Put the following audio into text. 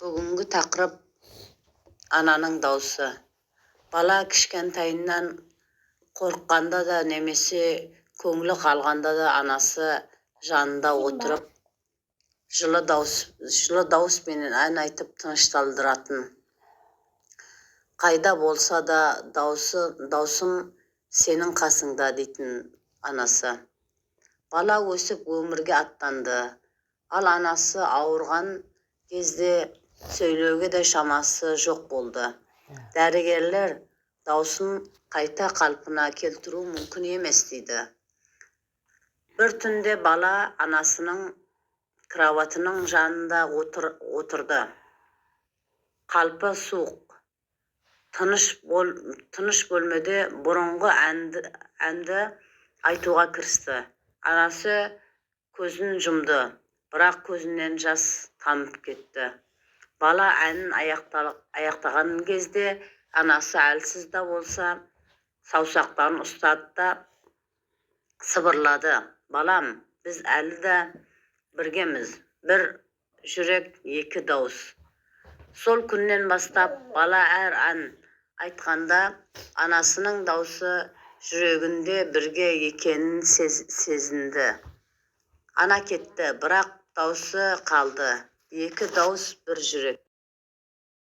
Бүгінгі тақырып ананың даусы. Бала кішкентайынан қорыққанда да немесе көңілі қалғанда да анасы жанында отырып жылы дауыспенен ән айтып тынышталдыратын. Қайда болса да даусым сенің қасыңда дейтін анасы. Бала өсіп өмірге аттанды. Ал анасы ауырған кезде сөйлеуге де шамасы жоқ болды. Дәрігерлер даусын қайта қалпына келтіру мүмкін емес дейді. Bir түнде бала анасының кроватының жанында отырды. Қалпы суық. Тыныш бөлмеде бұрынғы әнді айтуға кірісті. Анасы көзін жұмды, бірақ көзінен жас тамып кетті. Бала әнін аяқтаған кезде анасы әлсіз да болса саусақтарын ұстады да сыбырлады. Балам, біз әлі де біргеміз. Бір жүрек, екі дауыс. Сол күннен бастап бала әр ән айтқанда анасының даусы жүрегінде бірге екенін сезінді. Ана кетті, бірақ даусы қалды. Екі дауыс, бір жүрек.